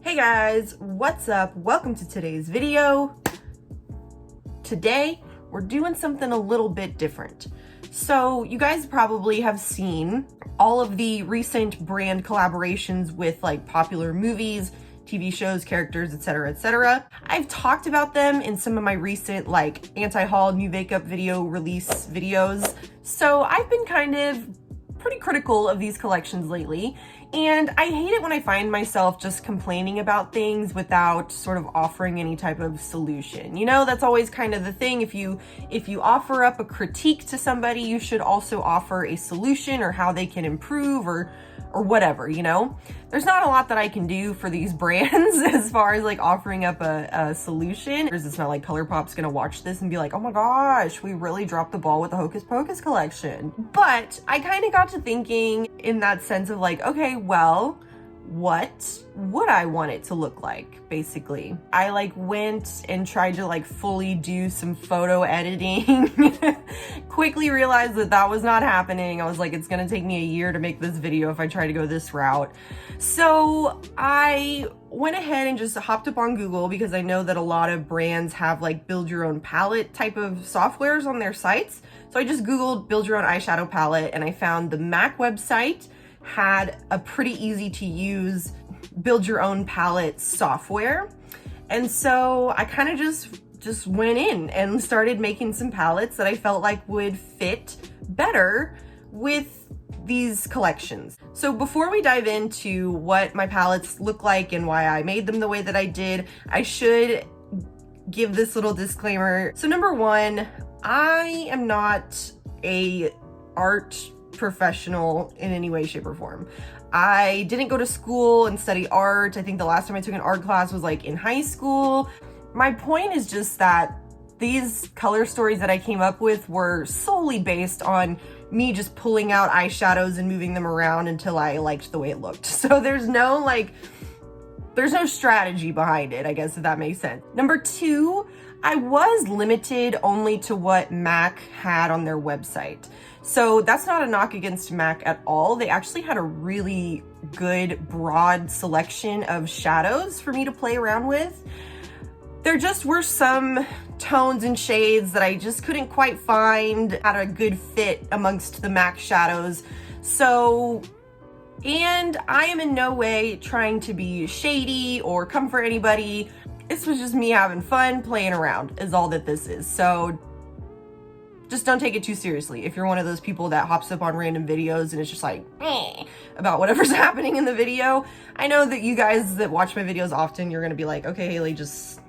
Hey guys, what's up? Welcome to today's video. Today, we're doing something a little bit different. So you guys probably have seen all of the recent brand collaborations with like popular movies, TV shows, characters, etc., etc. I've talked about them in some of my recent like anti-haul new makeup video release videos. So I've been kind of pretty critical of these collections lately, and I hate it when I find myself just complaining about things without sort of offering any type of solution. You know, that's always kind of the thing. If you offer up a critique to somebody, you should also offer a solution or how they can improve or whatever, you know? There's not a lot that I can do for these brands as far as like offering up a solution. It's not like Colourpop's gonna watch this and be like, oh my gosh, we really dropped the ball with the Hocus Pocus collection. But I kind of got to thinking in that sense of like, okay, well, what would I want it to look like, basically? I like went and tried to like fully do some photo editing. Quickly realized that that was not happening. I was like, it's gonna take me a year to make this video if I try to go this route. So I went ahead and just hopped up on Google because I know that a lot of brands have like build your own palette type of softwares on their sites. So I just Googled build your own eyeshadow palette and I found the MAC website had a pretty easy to use build your own palette software. And so I kind of just went in and started making some palettes that I felt like would fit better with these collections. So before we dive into what my palettes look like and why I made them the way that I did, I should give this little disclaimer. So number one, I am not a art professional in any way, shape, or form. I didn't go to school and study art. I think the last time I took an art class was like in high school. My point is just that these color stories that I came up with were solely based on me just pulling out eyeshadows and moving them around until I liked the way it looked. So there's no strategy behind it, I guess, if that makes sense. Number two, I was limited only to what MAC had on their website. So that's not a knock against MAC at all. They actually had a really good broad selection of shadows for me to play around with. There just were some tones and shades that I just couldn't quite find had a good fit amongst the MAC shadows. So, and I am in no way trying to be shady or come for anybody. This was just me having fun, playing around is all that this is. So just don't take it too seriously. If you're one of those people that hops up on random videos and it's just like, about whatever's happening in the video. I know that you guys that watch my videos often, you're gonna be like, okay, Haley, just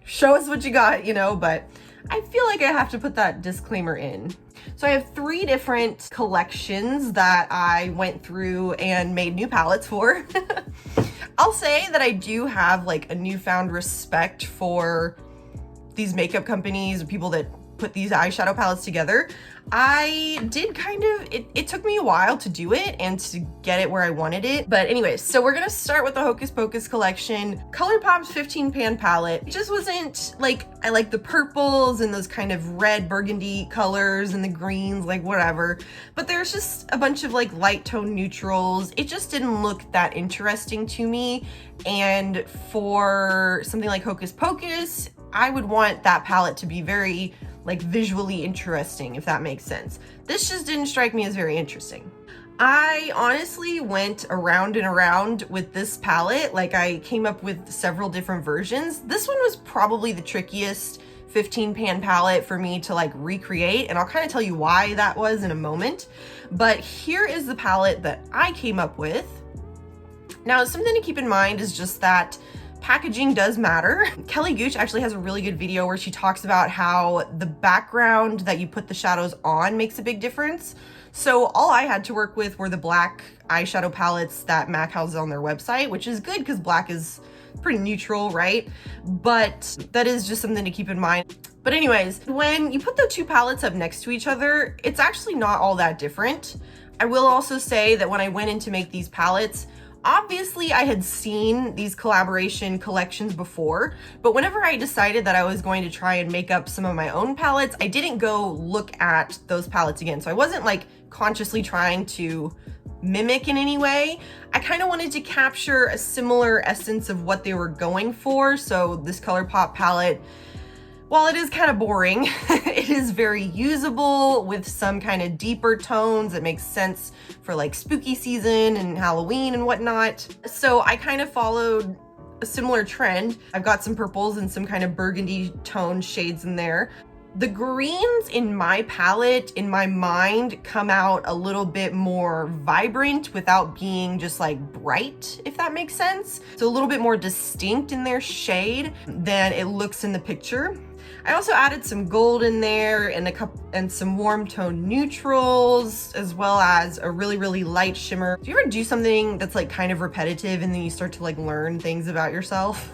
show us what you got, you know, but I feel like I have to put that disclaimer in. So I have 3 different collections that I went through and made new palettes for. I'll say that I do have like a newfound respect for these makeup companies or people that put these eyeshadow palettes together. I did it took me a while to do it and to get it where I wanted it. But anyways, so we're gonna start with the Hocus Pocus collection. Colourpop's 15 pan palette. It just wasn't like, I like the purples and those kind of red burgundy colors and the greens, like whatever. But there's just a bunch of like light tone neutrals. It just didn't look that interesting to me. And for something like Hocus Pocus, I would want that palette to be very like visually interesting, if that makes sense. This just didn't strike me as very interesting. I honestly went around and around with this palette. Like I came up with several different versions. This one was probably the trickiest 15 pan palette for me to like recreate, and I'll kind of tell you why that was in a moment. But here is the palette that I came up with. Now, something to keep in mind is just that packaging does matter. Kelly Gooch actually has a really good video where she talks about how the background that you put the shadows on makes a big difference. So all I had to work with were the black eyeshadow palettes that MAC has on their website, which is good because black is pretty neutral, right? But that is just something to keep in mind. But anyways, when you put the 2 palettes up next to each other, it's actually not all that different. I will also say that when I went in to make these palettes, obviously I had seen these collaboration collections before, but whenever I decided that I was going to try and make up some of my own palettes, I didn't go look at those palettes again. So I wasn't like consciously trying to mimic in any way. I kind of wanted to capture a similar essence of what they were going for. So this Colourpop palette, while it is kind of boring, it is very usable with some kind of deeper tones that makes sense for like spooky season and Halloween and whatnot. So I kind of followed a similar trend. I've got some purples and some kind of burgundy tone shades in there. The greens in my palette, in my mind, come out a little bit more vibrant without being just like bright, if that makes sense. So a little bit more distinct in their shade than it looks in the picture. I also added some gold in there and some warm tone neutrals, as well as a really, really light shimmer. Do you ever do something that's like kind of repetitive and then you start to like learn things about yourself?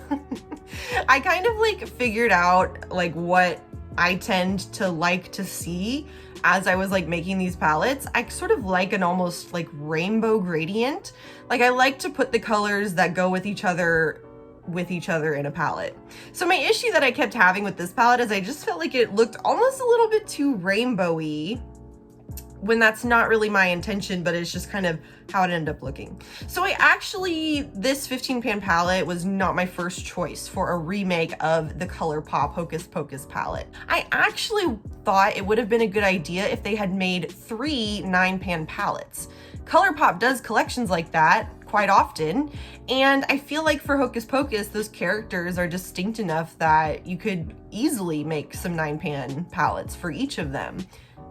I kind of like figured out like what I tend to like to see as I was like making these palettes. I sort of like an almost like rainbow gradient. Like I like to put the colors that go with each other in a palette. So my issue that I kept having with this palette is I just felt like it looked almost a little bit too rainbowy, when that's not really my intention, but it's just kind of how it ended up looking. So this 15 pan palette was not my first choice for a remake of the Colourpop Hocus Pocus palette. I actually thought it would have been a good idea if they had made 3 9-pan palettes. Colourpop does collections like that quite often, and I feel like for Hocus Pocus, those characters are distinct enough that you could easily make some 9-pan palettes for each of them,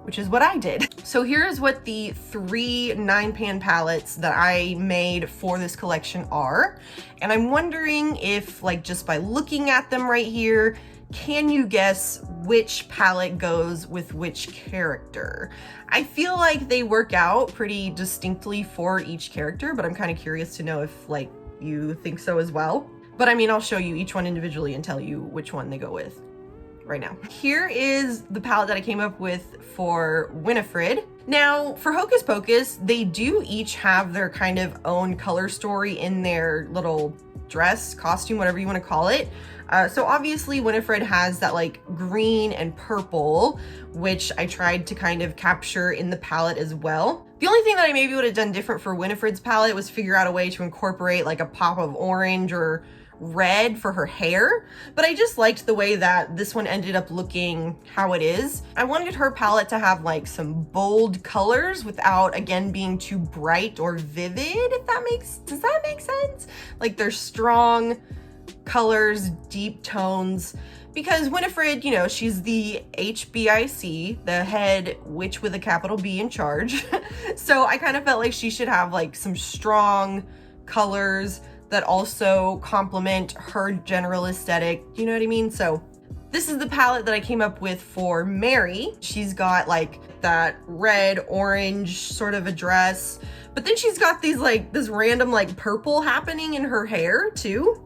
which is what I did. So here's what the 3 9-pan palettes that I made for this collection are. And I'm wondering if, like, just by looking at them right here, can you guess which palette goes with which character? I feel like they work out pretty distinctly for each character, but I'm kind of curious to know if, like, you think so as well. But I mean, I'll show you each one individually and tell you which one they go with right now. Here is the palette that I came up with for Winifred. Now, for Hocus Pocus, they do each have their kind of own color story in their little dress, costume, whatever you want to call it. So obviously Winifred has that like green and purple, which I tried to kind of capture in the palette as well. The only thing that I maybe would have done different for Winifred's palette was figure out a way to incorporate like a pop of orange or red for her hair, but I just liked the way that this one ended up looking how it is. I wanted her palette to have like some bold colors without again being too bright or vivid, does that make sense? Like they're strong colors, deep tones, because Winifred, you know, she's the HBIC, the head witch with a capital B in charge. So I kind of felt like she should have like some strong colors that also complement her general aesthetic, you know what I mean? So this is the palette that I came up with for Mary. She's got like that red, orange sort of a dress, but then she's got these like this random like purple happening in her hair too.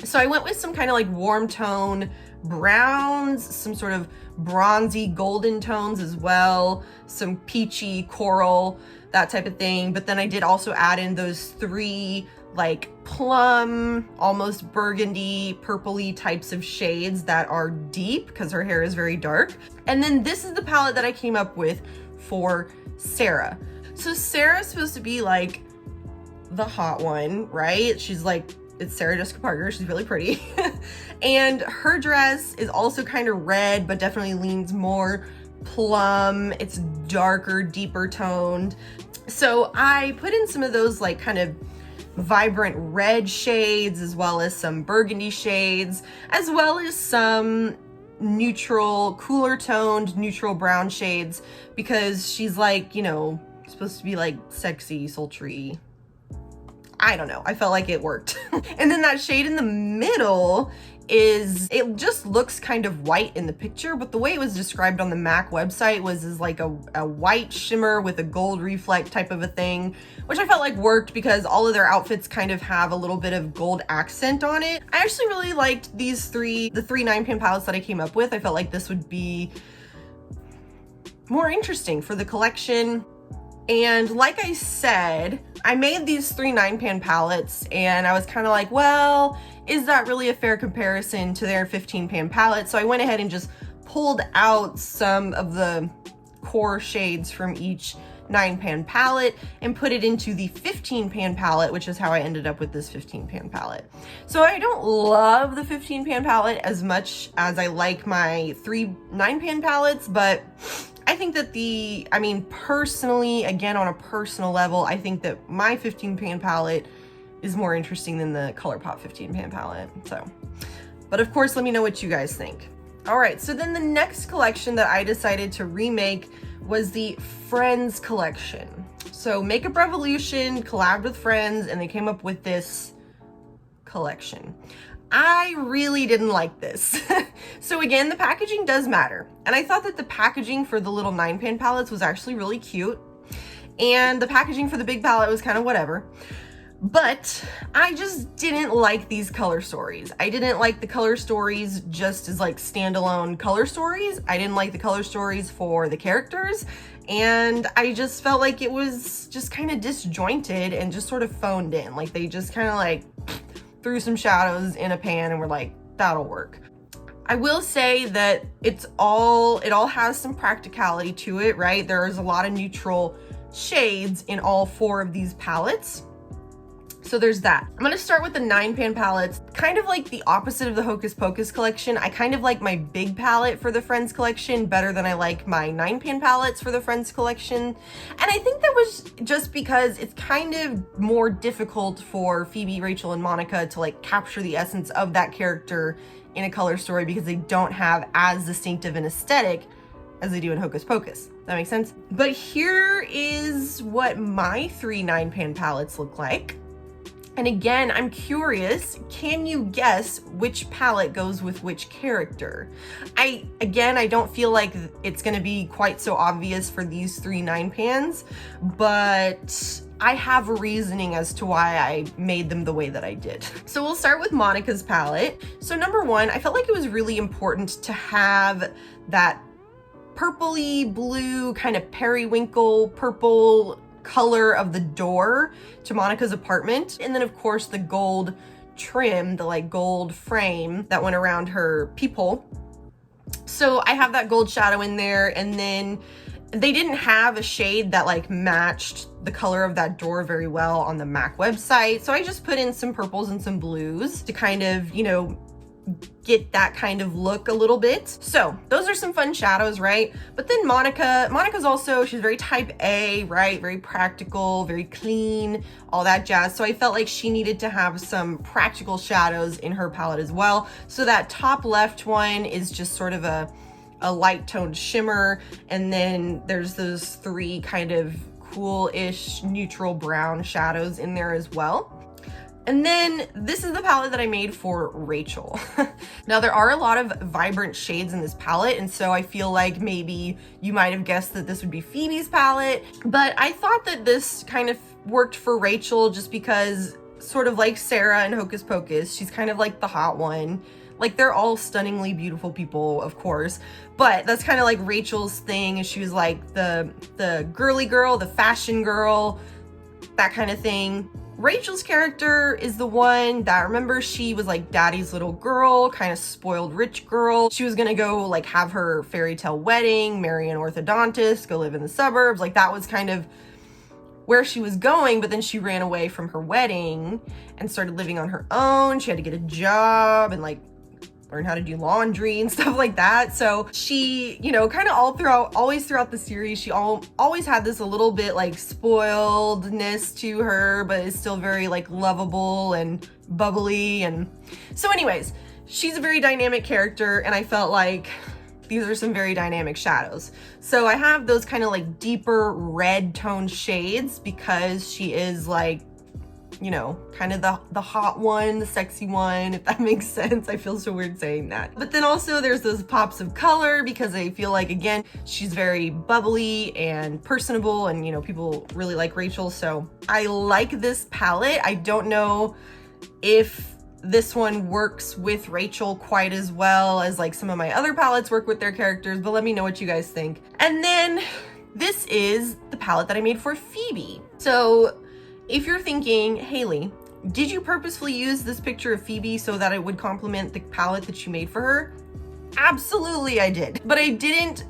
So I went with some kind of like warm tone browns, some sort of bronzy golden tones as well, some peachy coral, that type of thing. But then I did also add in those 3 like plum, almost burgundy, purpley types of shades that are deep because her hair is very dark. And then this is the palette that I came up with for Sarah. So Sarah's supposed to be like the hot one, right? She's like, it's Sarah Jessica Parker, she's really pretty. And her dress is also kind of red, but definitely leans more plum. It's darker, deeper toned. So I put in some of those like kind of vibrant red shades, as well as some burgundy shades, as well as some neutral, cooler toned, neutral brown shades, because she's like, you know, supposed to be like sexy, sultry. I don't know, I felt like it worked. And then that shade in the middle it just looks kind of white in the picture, but the way it was described on the MAC website was as like a white shimmer with a gold reflect type of a thing, which I felt like worked because all of their outfits kind of have a little bit of gold accent on it. I actually really liked the 3 9-pan palettes that I came up with. I felt like this would be more interesting for the collection. And like I said, I made these 3 9-pan palettes and I was kind of like, well, is that really a fair comparison to their 15-pan palette? So I went ahead and just pulled out some of the core shades from each 9-pan palette and put it into the 15-pan palette, which is how I ended up with this 15-pan palette. So I don't love the 15-pan palette as much as I like my 3 9-pan palettes, but I think that personally, again, on a personal level, I think that my 15-pan palette is more interesting than the Colourpop 15-pan palette. So, but of course, let me know what you guys think. All right, so then the next collection that I decided to remake was the Friends collection. So Makeup Revolution collabed with Friends and they came up with this collection. I really didn't like this. So again, the packaging does matter. And I thought that the packaging for the little 9-pan palettes was actually really cute. And the packaging for the big palette was kind of whatever. But I just didn't like these color stories. I didn't like the color stories just as like standalone color stories. I didn't like the color stories for the characters. And I just felt like it was just kind of disjointed and just sort of phoned in. Like they just kind of like threw some shadows in a pan and were like, that'll work. I will say that it all has some practicality to it, right? There's a lot of neutral shades in all 4 of these palettes. So there's that. I'm gonna start with the 9-pan palettes. Kind of like the opposite of the Hocus Pocus collection. I kind of like my big palette for the Friends collection better than I like my 9-pan palettes for the Friends collection. And I think that was just because it's kind of more difficult for Phoebe, Rachel, and Monica to like capture the essence of that character in a color story because they don't have as distinctive an aesthetic as they do in Hocus Pocus. That makes sense? But here is what my 3 9-pan palettes look like. And again, I'm curious, can you guess which palette goes with which character? I don't feel like it's gonna be quite so obvious for these 3 9-pans, but I have a reasoning as to why I made them the way that I did. So we'll start with Monica's palette. So number 1, I felt like it was really important to have that purpley blue, kind of periwinkle purple color of the door to Monica's apartment. And then of course the gold trim, the like gold frame that went around her peephole. So I have that gold shadow in there, and then they didn't have a shade that like matched the color of that door very well on the MAC website. So I just put in some purples and some blues to kind of, you know, get that kind of look a little bit. So those are some fun shadows, right? But then Monica's also, she's very type A, right? Very practical, very clean, all that jazz. So I felt like she needed to have some practical shadows in her palette as well. So that top left one is just sort of a light toned shimmer. And then there's those 3 kind of cool-ish neutral brown shadows in there as well. And then this is the palette that I made for Rachel. Now there are a lot of vibrant shades in this palette, and so I feel like maybe you might have guessed that this would be Phoebe's palette, but I thought that this kind of worked for Rachel just because, sort of like Sarah in Hocus Pocus, she's kind of like the hot one. Like they're all stunningly beautiful people, of course, but that's kind of like Rachel's thing. She was like the girly girl, the fashion girl, that kind of thing. Rachel's character is the one that, remember, she was like daddy's little girl, kind of spoiled rich girl. She was gonna go like have her fairy tale wedding, marry an orthodontist, go live in the suburbs. Like that was kind of where she was going, but then she ran away from her wedding and started living on her own. She had to get a job and like learn how to do laundry and stuff like that. So she, you know, kind of always throughout the series, she always had this a little bit like spoiledness to her, but is still very like lovable and bubbly. And so anyways, she's a very dynamic character, and I felt like these are some very dynamic shadows. So I have those kind of like deeper red tone shades because she is like, you know, kind of the hot one, the sexy one, if that makes sense. I feel so weird saying that. But then also there's those pops of color because I feel like, again, she's very bubbly and personable, and, you know, people really like Rachel. So I like this palette. I don't know if this one works with Rachel quite as well as like some of my other palettes work with their characters, but let me know what you guys think. And then this is the palette that I made for Phoebe. So if you're thinking, Haley, did you purposefully use this picture of Phoebe so that it would complement the palette that you made for her? Absolutely I did. But I didn't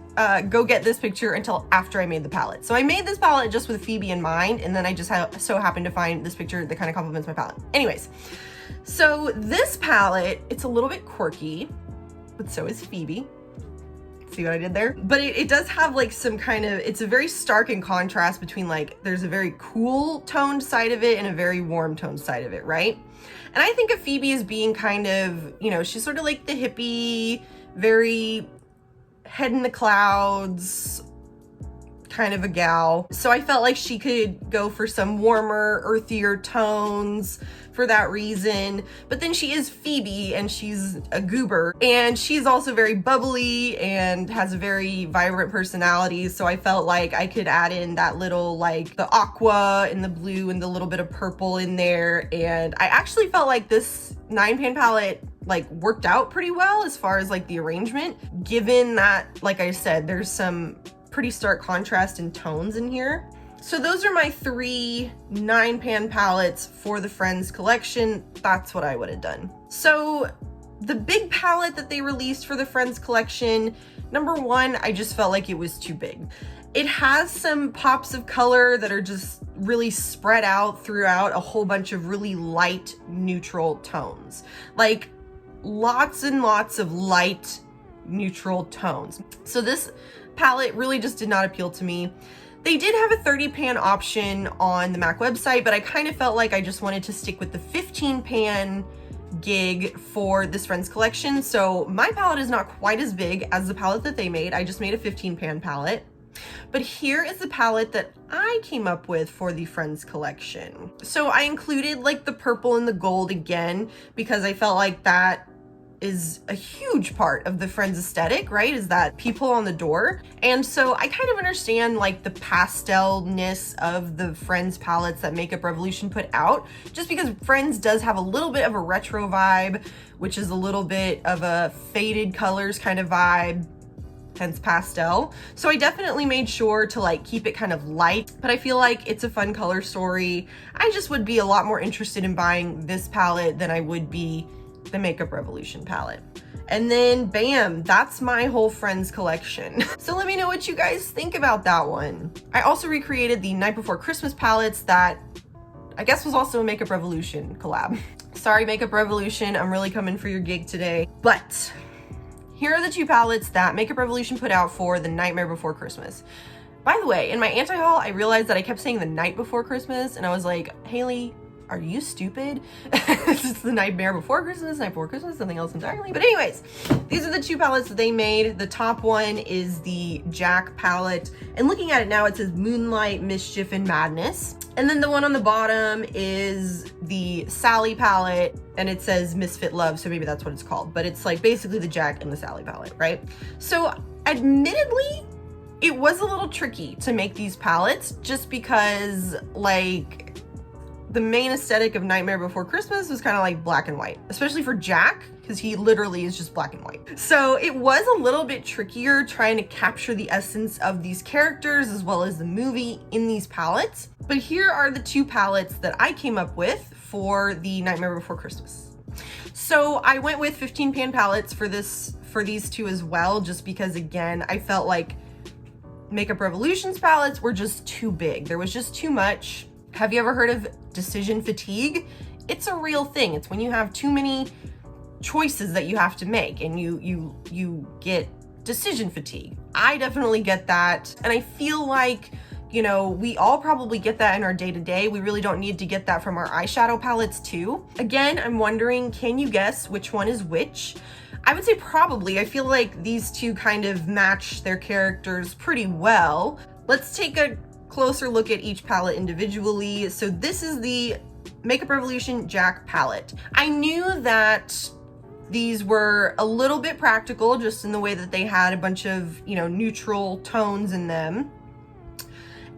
go get this picture until after I made the palette. So I made this palette just with Phoebe in mind, and then I just so happened to find this picture that kind of complements my palette. Anyways, so this palette, it's a little bit quirky, but so is Phoebe. See what I did there? But it does have like some kind of, it's a very stark in contrast between like, there's a very cool toned side of it and a very warm toned side of it, right? And I think of Phoebe as being kind of, you know, she's sort of like the hippie, very head in the clouds kind of a gal. So I felt like she could go for some warmer, earthier tones for that reason. But then she is Phoebe and she's a goober, and she's also very bubbly and has a very vibrant personality. So I felt like I could add in that little, like the aqua and the blue and the little bit of purple in there. And I actually felt like this 9-pan palette like worked out pretty well as far as like the arrangement, given that, like I said, there's some pretty stark contrast in tones in here. So those are my 3 9-pan palettes for the Friends collection. That's what I would have done. So the big palette that they released for the Friends collection, number 1, I just felt like it was too big. It has some pops of color that are just really spread out throughout a whole bunch of really light neutral tones. Like lots and lots of light neutral tones. So this palette really just did not appeal to me. They did have a 30-pan option on the MAC website, but I kind of felt like I just wanted to stick with the 15-pan gig for this Friends collection. So my palette is not quite as big as the palette that they made. I just made a 15-pan palette. But here is the palette that I came up with for the Friends collection. So I included like the purple and the gold again, because I felt like that is a huge part of the Friends aesthetic, right? Is that people on the door. And so I kind of understand like the pastel-ness of the Friends palettes that Makeup Revolution put out, just because Friends does have a little bit of a retro vibe, which is a little bit of a faded colors kind of vibe, hence pastel. So I definitely made sure to like keep it kind of light, but I feel like it's a fun color story. I just would be a lot more interested in buying this palette than I would be the Makeup Revolution palette. And then bam, that's my whole Friends collection. So let me know what you guys think about that one. I also recreated the Night Before Christmas palettes that I guess was also a Makeup Revolution collab. Sorry, Makeup Revolution, I'm really coming for your gig today. But here are the 2 palettes that Makeup Revolution put out for the Nightmare Before Christmas. By the way, in my anti-haul, I realized that I kept saying the night before Christmas, and I was like, Haley, are you stupid? It's the Nightmare Before Christmas, Night Before Christmas, something else entirely. But anyways, these are the 2 palettes that they made. The top one is the Jack palette, and looking at it now, it says Moonlight, Mischief, and Madness. And then the one on the bottom is the Sally palette, and it says Misfit Love, so maybe that's what it's called. But it's like basically the Jack and the Sally palette, right? So admittedly, it was a little tricky to make these palettes just because like the main aesthetic of Nightmare Before Christmas was kind of like black and white, especially for Jack, because he literally is just black and white. So it was a little bit trickier trying to capture the essence of these characters as well as the movie in these palettes. But here are the 2 palettes that I came up with for the Nightmare Before Christmas. So I went with 15-pan palettes for these 2 as well, just because again, I felt like Makeup Revolution's palettes were just too big. There was just too much. Have you ever heard of decision fatigue? It's a real thing. It's when you have too many choices that you have to make and you get decision fatigue. I definitely get that. And I feel like, you know, we all probably get that in our day-to-day. We really don't need to get that from our eyeshadow palettes too. Again, I'm wondering, can you guess which one is which? I would say probably. I feel like these 2 kind of match their characters pretty well. Let's take a closer look at each palette individually. So this is the Makeup Revolution Jack palette. I knew that these were a little bit practical just in the way that they had a bunch of, you know, neutral tones in them.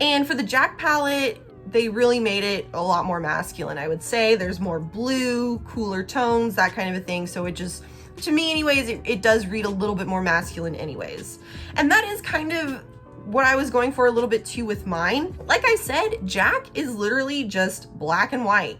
And for the Jack palette, they really made it a lot more masculine, I would say. There's more blue, cooler tones, that kind of a thing. So it just, to me anyways, it does read a little bit more masculine anyways. And that is kind of what I was going for a little bit too with mine. Like I said, Jack is literally just black and white.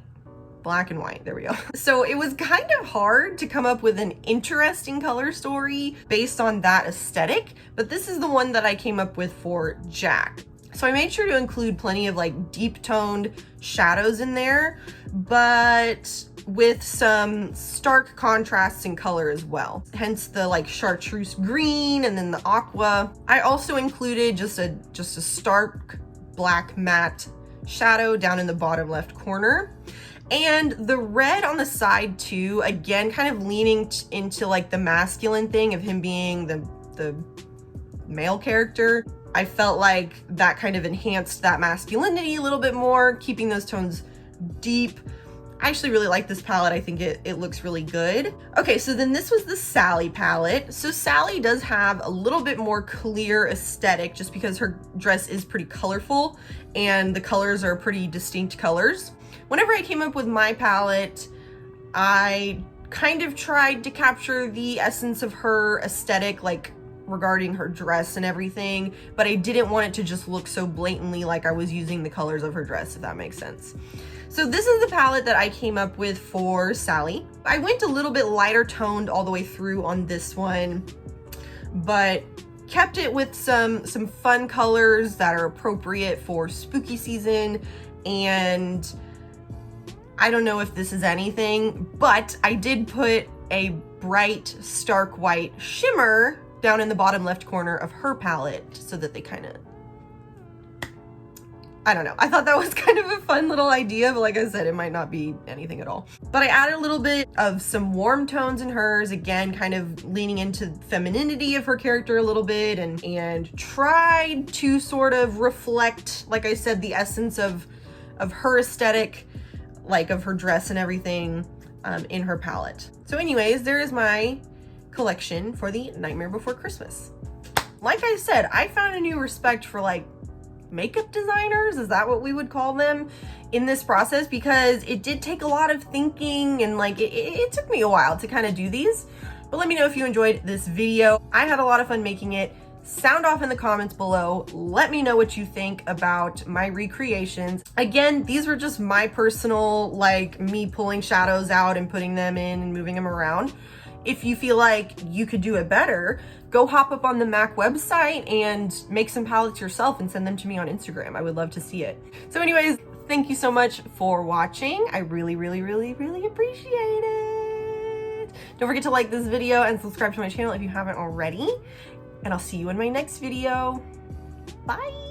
black and white, there we go. So it was kind of hard to come up with an interesting color story based on that aesthetic, but this is the one that I came up with for Jack. So I made sure to include plenty of like deep toned shadows in there, but with some stark contrasts in color as well. Hence the like chartreuse green and then the aqua. I also included just a stark black matte shadow down in the bottom left corner. And the red on the side too, again, kind of leaning into like the masculine thing of him being the male character. I felt like that kind of enhanced that masculinity a little bit more, keeping those tones deep. I actually really like this palette. I think it looks really good. Okay, so then this was the Sally palette. So Sally does have a little bit more clear aesthetic just because her dress is pretty colorful and the colors are pretty distinct colors. Whenever I came up with my palette, I kind of tried to capture the essence of her aesthetic, like regarding her dress and everything, but I didn't want it to just look so blatantly like I was using the colors of her dress, if that makes sense. So this is the palette that I came up with for Sally. I went a little bit lighter toned all the way through on this one, but kept it with some fun colors that are appropriate for spooky season. And I don't know if this is anything, but I did put a bright stark white shimmer down in the bottom left corner of her palette so that they kind of, I don't know. I thought that was kind of a fun little idea, but like I said, it might not be anything at all. But I added a little bit of some warm tones in hers, again, kind of leaning into femininity of her character a little bit and tried to sort of reflect, like I said, the essence of her aesthetic, like of her dress and everything in her palette. So anyways, there is my collection for the Nightmare Before Christmas. Like I said, I found a new respect for like makeup designers, is that what we would call them, in this process, because it did take a lot of thinking and like it took me a while to kind of do these. But let me know if you enjoyed this video. I had a lot of fun making it. Sound off in the comments below. Let me know what you think about my recreations. Again, these were just my personal, like me pulling shadows out and putting them in and moving them around. If you feel like you could do it better, go hop up on the MAC website and make some palettes yourself and send them to me on Instagram. I would love to see it. So anyways, thank you so much for watching. I really, really, really, really appreciate it. Don't forget to like this video and subscribe to my channel if you haven't already. And I'll see you in my next video. Bye.